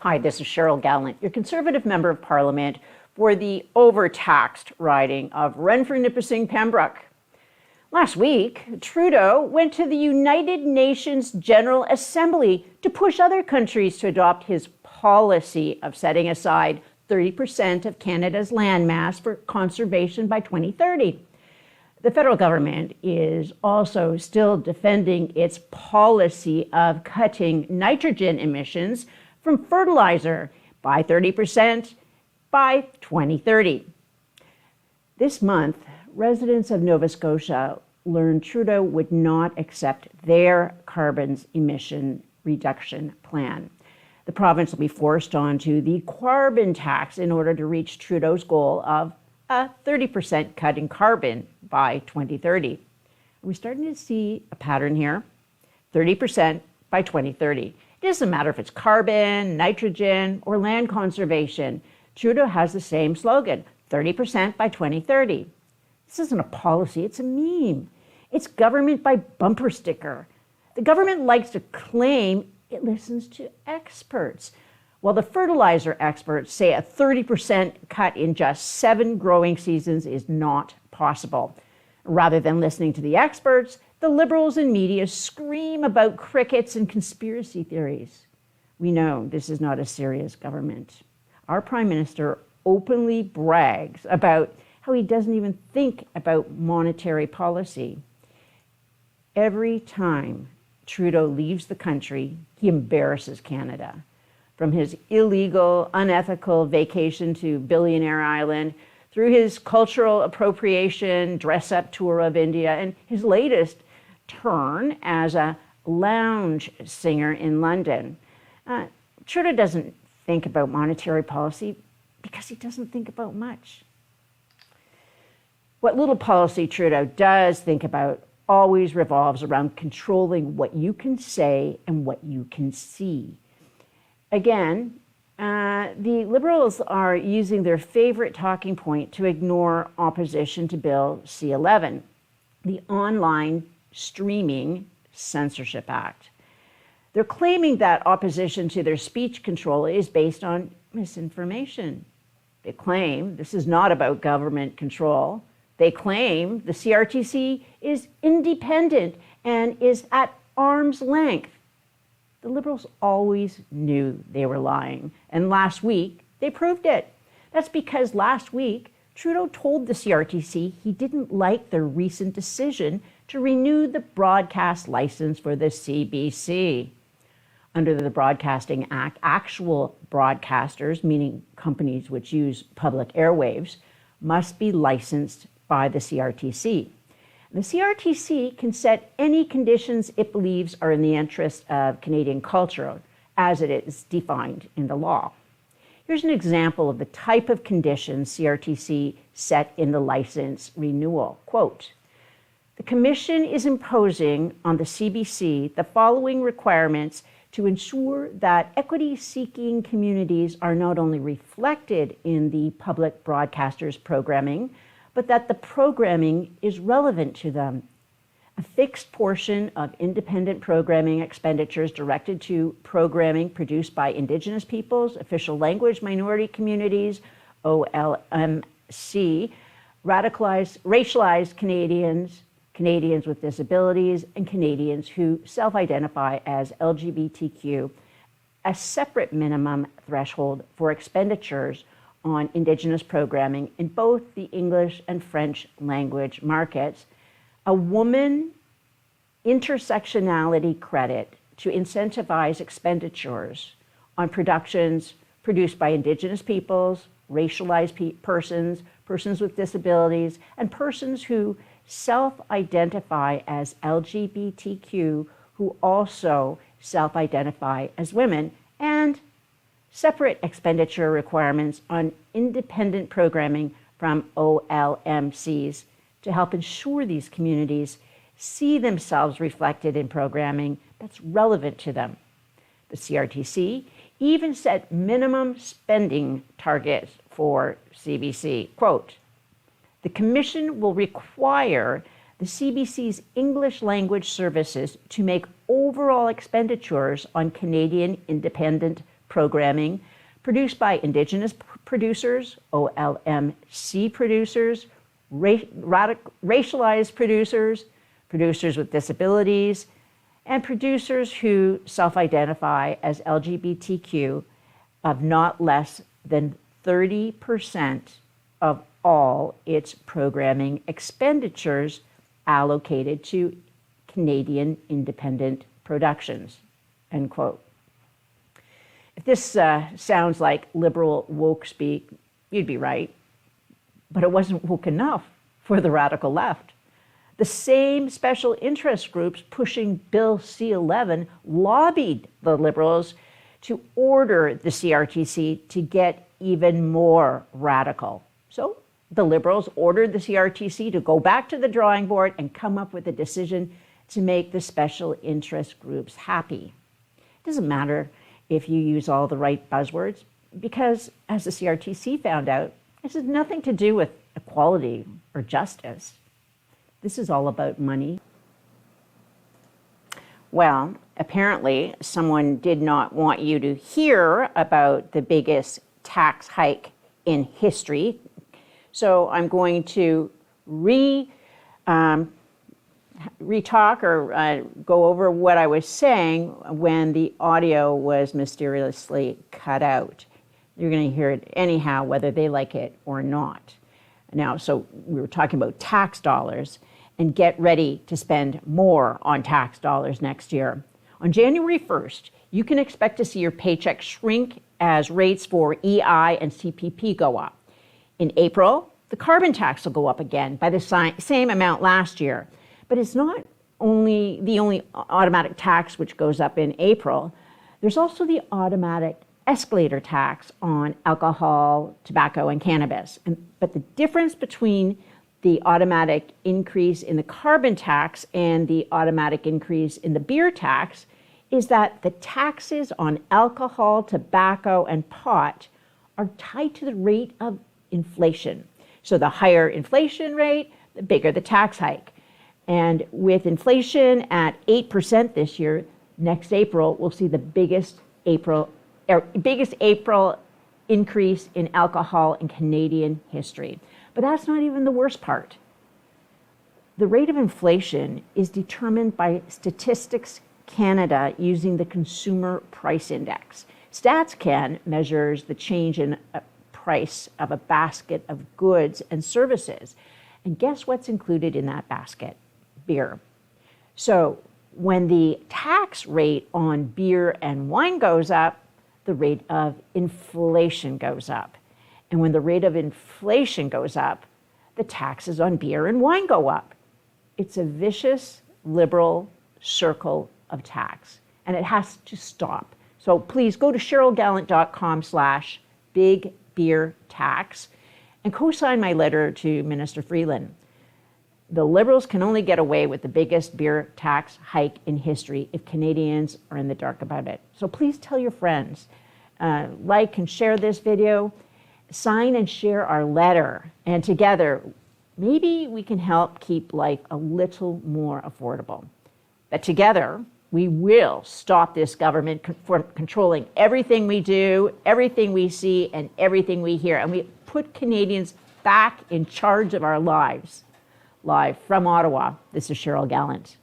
Hi, this is Cheryl Gallant, your Conservative Member of Parliament for the overtaxed riding of Renfrew-Nipissing-Pembroke. Last week, Trudeau went to the United Nations General Assembly to push other countries to adopt his policy of setting aside 30% of Canada's landmass for conservation by 2030. The federal government is also still defending its policy of cutting nitrogen emissions from fertilizer by 30% by 2030. This month, residents of Nova Scotia learned Trudeau would not accept their carbon emission reduction plan. The province will be forced onto the carbon tax in order to reach Trudeau's goal of a 30% cut in carbon by 2030. Are we starting to see a pattern here? 30% by 2030. It doesn't matter if it's carbon, nitrogen, or land conservation. Trudeau has the same slogan, 30% by 2030. This isn't a policy, it's a meme. It's government by bumper sticker. The government likes to claim it listens to experts. While the fertilizer experts say a 30% cut in just 7 growing seasons is not possible. Rather than listening to the experts, the Liberals and media scream about crickets and conspiracy theories. We know this is not a serious government. Our Prime Minister openly brags about how he doesn't even think about monetary policy. Every time Trudeau leaves the country, he embarrasses Canada. From his illegal, unethical vacation to Billionaire Island, through his cultural appropriation dress-up tour of India, and his latest turn as a lounge singer in London. Trudeau doesn't think about monetary policy because he doesn't think about much. What little policy Trudeau does think about always revolves around controlling what you can say and what you can see. Again, the Liberals are using their favorite talking point to ignore opposition to Bill C-11, the Online Streaming Censorship Act. They're claiming that opposition to their speech control is based on misinformation. They claim this is not about government control. They claim the CRTC is independent and is at arm's length. The Liberals always knew they were lying, and last week they proved it. That's because last week Trudeau told the CRTC he didn't like their recent decision to renew the broadcast license for the CBC. Under the Broadcasting Act, actual broadcasters, meaning companies which use public airwaves, must be licensed by the CRTC. The CRTC can set any conditions it believes are in the interest of Canadian culture, as it is defined in the law. Here's an example of the type of conditions CRTC set in the license renewal. Quote, "The Commission is imposing on the CBC the following requirements to ensure that equity-seeking communities are not only reflected in the public broadcaster's programming, but that the programming is relevant to them. A fixed portion of independent programming expenditures directed to programming produced by Indigenous peoples, official language minority communities, OLMC, racialized Canadians, Canadians with disabilities, and Canadians who self-identify as LGBTQ, a separate minimum threshold for expenditures on Indigenous programming in both the English and French language markets, a woman intersectionality credit to incentivize expenditures on productions produced by Indigenous peoples, racialized persons, persons with disabilities, and persons who self-identify as LGBTQ who also self-identify as women, and separate expenditure requirements on independent programming from OLMCs to help ensure these communities see themselves reflected in programming that's relevant to them. The CRTC even set minimum spending targets for CBC. Quote, "The Commission will require the CBC's English language services to make overall expenditures on Canadian independent programming produced by Indigenous producers, OLMC producers, racialized producers, producers with disabilities, and producers who self-identify as LGBTQ of not less than 30% of all its programming expenditures allocated to Canadian independent productions, end quote. If this sounds like liberal woke speak, you'd be right. But it wasn't woke enough for the radical left. The same special interest groups pushing Bill C-11 lobbied the Liberals to order the CRTC to get even more radical. So the Liberals ordered the CRTC to go back to the drawing board and come up with a decision to make the special interest groups happy. It doesn't matter if you use all the right buzzwords, because as the CRTC found out, this has nothing to do with equality or justice. This is all about money. Well, apparently someone did not want you to hear about the biggest tax hike in history. So I'm going to re-talk or go over what I was saying when the audio was mysteriously cut out. You're going to hear it anyhow, whether they like it or not. Now, so we were talking about tax dollars, and get ready to spend more on tax dollars next year. On January 1st, you can expect to see your paycheck shrink as rates for EI and CPP go up. In April, the carbon tax will go up again by the same amount last year. But it's not only the only automatic tax which goes up in April. There's also the automatic escalator tax on alcohol, tobacco, and cannabis. But the difference between the automatic increase in the carbon tax and the automatic increase in the beer tax is that the taxes on alcohol, tobacco, and pot are tied to the rate of inflation. So the higher inflation rate, the bigger the tax hike. And with inflation at 8% this year, next April, we'll see the biggest April increase in alcohol in Canadian history. But that's not even the worst part. The rate of inflation is determined by Statistics Canada using the Consumer Price Index. StatsCan measures the change in price of a basket of goods and services. And guess what's included in that basket? Beer. So when the tax rate on beer and wine goes up, the rate of inflation goes up. And when the rate of inflation goes up, the taxes on beer and wine go up. It's a vicious liberal circle of tax, and it has to stop. So please go to CherylGallant.com/bigbeertax and co-sign my letter to Minister Freeland. The Liberals can only get away with the biggest beer tax hike in history if Canadians are in the dark about it. So please tell your friends, like and share this video, sign and share our letter, and together, maybe we can help keep life a little more affordable. But together, we will stop this government from controlling everything we do, everything we see, and everything we hear. And we put Canadians back in charge of our lives. Live from Ottawa, this is Cheryl Gallant.